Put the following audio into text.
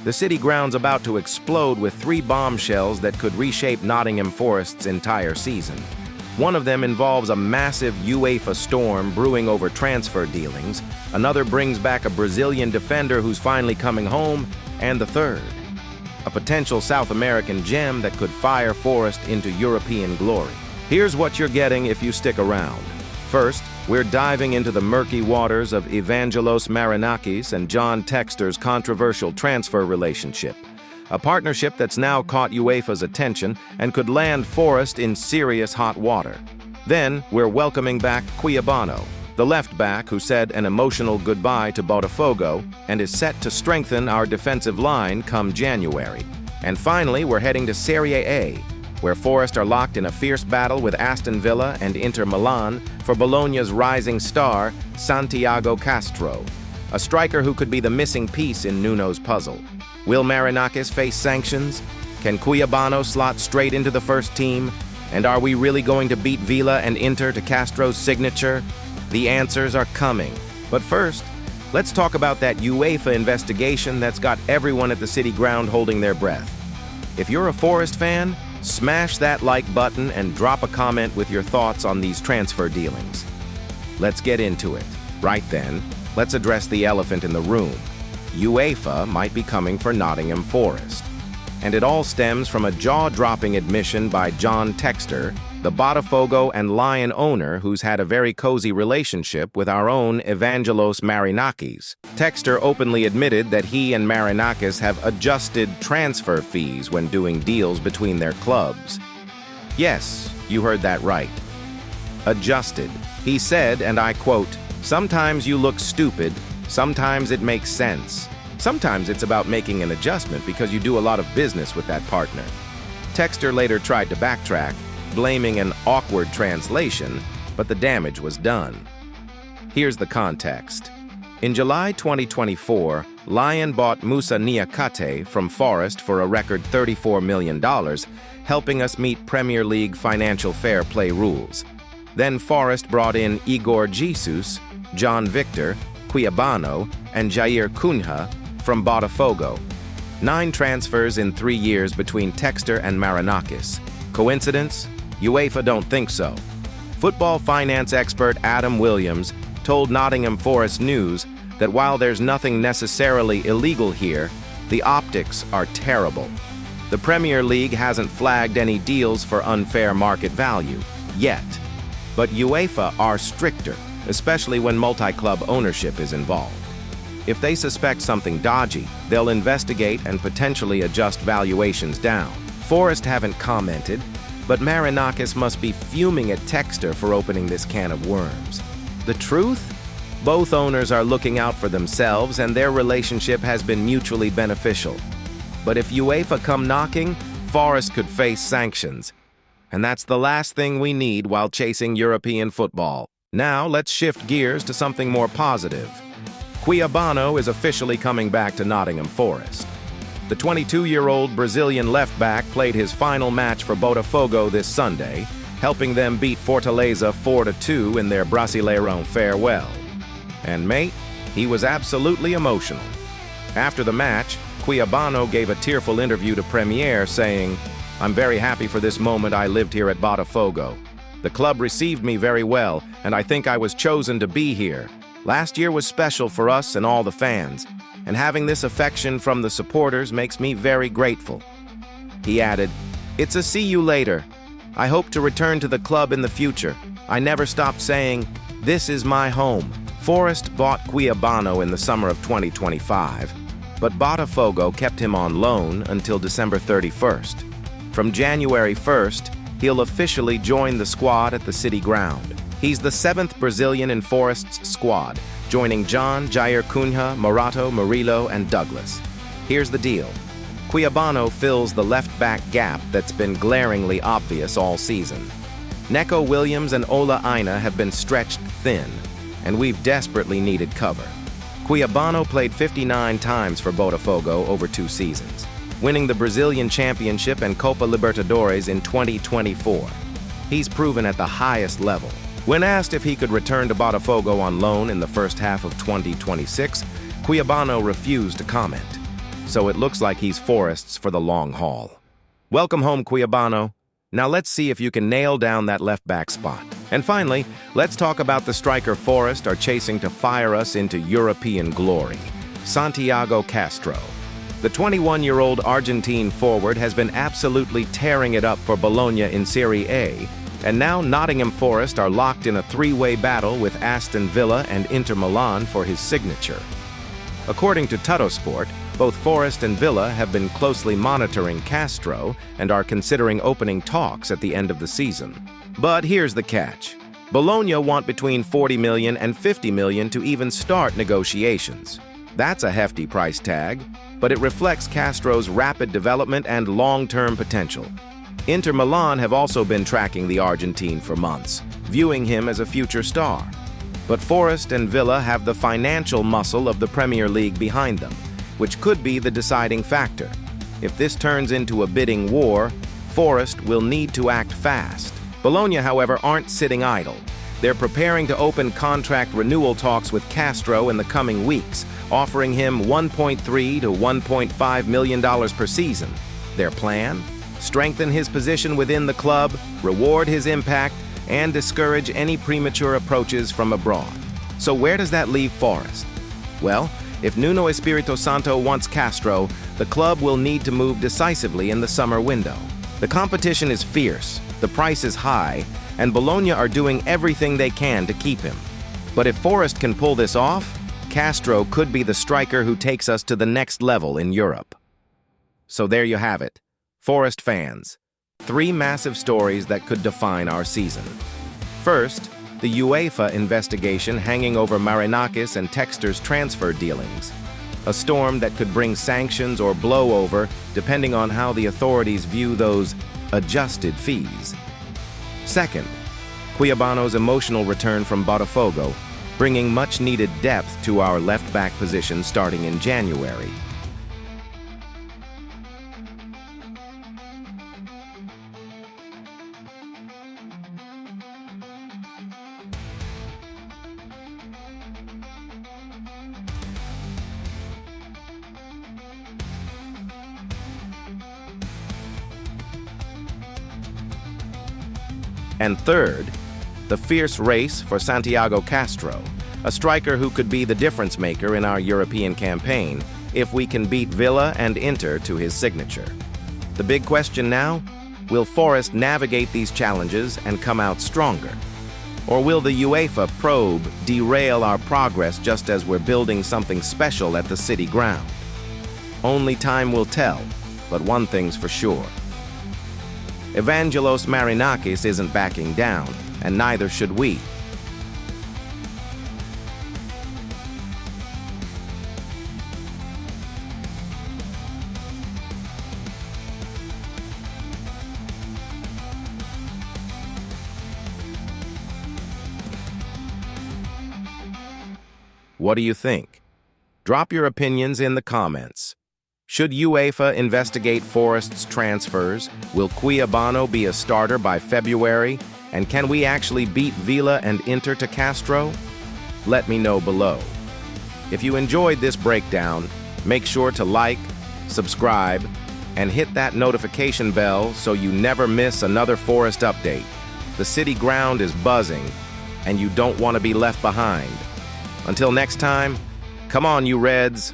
The city ground's about to explode with 3 bombshells that could reshape Nottingham Forest's entire season. One of them involves a massive UEFA storm brewing over transfer dealings, another brings back a Brazilian defender who's finally coming home, and the third, a potential South American gem that could fire Forest into European glory. Here's what you're getting if you stick around. First, we're diving into the murky waters of Evangelos Marinakis and John Textor's controversial transfer relationship, a partnership that's now caught UEFA's attention and could land Forest in serious hot water. Then, we're welcoming back Cuiabano, the left-back who said an emotional goodbye to Botafogo and is set to strengthen our defensive line come January. And finally, we're heading to Serie A, where Forest are locked in a fierce battle with Aston Villa and Inter Milan for Bologna's rising star, Santiago Castro, a striker who could be the missing piece in Nuno's puzzle. Will Marinakis face sanctions? Can Cuiabano slot straight into the first team? And are we really going to beat Villa and Inter to Castro's signature? The answers are coming. But first, let's talk about that UEFA investigation that's got everyone at the city ground holding their breath. If you're a Forest fan, smash that like button and drop a comment with your thoughts on these transfer dealings. Let's get into it. Right then, let's address the elephant in the room. UEFA might be coming for Nottingham Forest. And it all stems from a jaw-dropping admission by John Textor, the Botafogo and Lion owner who's had a very cozy relationship with our own Evangelos Marinakis. Textor openly admitted that he and Marinakis have adjusted transfer fees when doing deals between their clubs. Yes, you heard that right. Adjusted. He said, and I quote, "Sometimes you look stupid, sometimes it makes sense. Sometimes it's about making an adjustment because you do a lot of business with that partner." Textor later tried to backtrack, blaming an awkward translation, but the damage was done. Here's the context. In July 2024, Lion bought Moussa Niakate from Forest for a record $34 million, helping us meet Premier League financial fair play rules. Then Forest brought in Igor Jesus, John Victor, Cuiabano, and Jair Cunha from Botafogo. 9 transfers in 3 years between Textor and Marinakis. Coincidence? UEFA don't think so. Football finance expert Adam Williams told Nottingham Forest News that while there's nothing necessarily illegal here, the optics are terrible. The Premier League hasn't flagged any deals for unfair market value, yet. But UEFA are stricter, especially when multi-club ownership is involved. If they suspect something dodgy, they'll investigate and potentially adjust valuations down. Forest haven't commented, but Marinakis must be fuming at Textor for opening this can of worms. The truth? Both owners are looking out for themselves and their relationship has been mutually beneficial. But if UEFA come knocking, Forest could face sanctions. And that's the last thing we need while chasing European football. Now let's shift gears to something more positive. Cuiabano is officially coming back to Nottingham Forest. The 22-year-old Brazilian left-back played his final match for Botafogo this Sunday, helping them beat Fortaleza 4-2 in their Brasileirão farewell. And mate, he was absolutely emotional. After the match, Cuiabano gave a tearful interview to Premiere saying, "I'm very happy for this moment I lived here at Botafogo. The club received me very well, and I think I was chosen to be here. Last year was special for us and all the fans, and having this affection from the supporters makes me very grateful." He added, "It's a see you later. I hope to return to the club in the future. I never stopped saying, this is my home." Forest bought Cuiabano in the summer of 2025, but Botafogo kept him on loan until December 31st. From January 1st, he'll officially join the squad at the city ground. He's the 7th Brazilian in Forest's squad, joining John, Jair Cunha, Morato, Murillo, and Douglas. Here's the deal. Cuiabano fills the left-back gap that's been glaringly obvious all season. Neco Williams and Ola Aina have been stretched thin, and we've desperately needed cover. Cuiabano played 59 times for Botafogo over 2 seasons, winning the Brazilian Championship and Copa Libertadores in 2024. He's proven at the highest level. When asked if he could return to Botafogo on loan in the first half of 2026, Cuiabano refused to comment. so it looks like he's Forest's for the long haul. Welcome home, Cuiabano. Now let's see if you can nail down that left-back spot. And finally, let's talk about the striker Forest are chasing to fire us into European glory, Santiago Castro. The 21-year-old Argentine forward has been absolutely tearing it up for Bologna in Serie A, and now Nottingham Forest are locked in a three-way battle with Aston Villa and Inter Milan for his signature. According to Tuttosport, both Forest and Villa have been closely monitoring Castro and are considering opening talks at the end of the season. But here's the catch. Bologna want between 40 million and 50 million to even start negotiations. That's a hefty price tag, but it reflects Castro's rapid development and long-term potential. Inter Milan have also been tracking the Argentine for months, viewing him as a future star. But Forest and Villa have the financial muscle of the Premier League behind them, which could be the deciding factor. If this turns into a bidding war, Forest will need to act fast. Bologna, however, aren't sitting idle. They're preparing to open contract renewal talks with Castro in the coming weeks, offering him $1.3 to $1.5 million per season. Their plan? Strengthen his position within the club, reward his impact, and discourage any premature approaches from abroad. So where does that leave Forest? Well, if Nuno Espirito Santo wants Castro, the club will need to move decisively in the summer window. The competition is fierce, the price is high, and Bologna are doing everything they can to keep him. But if Forest can pull this off, Castro could be the striker who takes us to the next level in Europe. So there you have it. Forest fans, 3 massive stories that could define our season. First, the UEFA investigation hanging over Marinakis and Textor's transfer dealings, a storm that could bring sanctions or blow over depending on how the authorities view those adjusted fees. Second, Cuiabano's emotional return from Botafogo, bringing much-needed depth to our left-back position starting in January. And third, the fierce race for Santiago Castro, a striker who could be the difference maker in our European campaign if we can beat Villa and Inter to his signature. The big question now, will Forest navigate these challenges and come out stronger? Or will the UEFA probe derail our progress just as we're building something special at the city ground? Only time will tell, but one thing's for sure. Evangelos Marinakis isn't backing down, and neither should we. What do you think? Drop your opinions in the comments. Should UEFA investigate Forest's transfers? Will Cuiabano be a starter by February? And can we actually beat Villa and Inter to Castro? Let me know below. If you enjoyed this breakdown, make sure to like, subscribe, and hit that notification bell so you never miss another Forest update. The city ground is buzzing, and you don't want to be left behind. Until next time, come on, you Reds!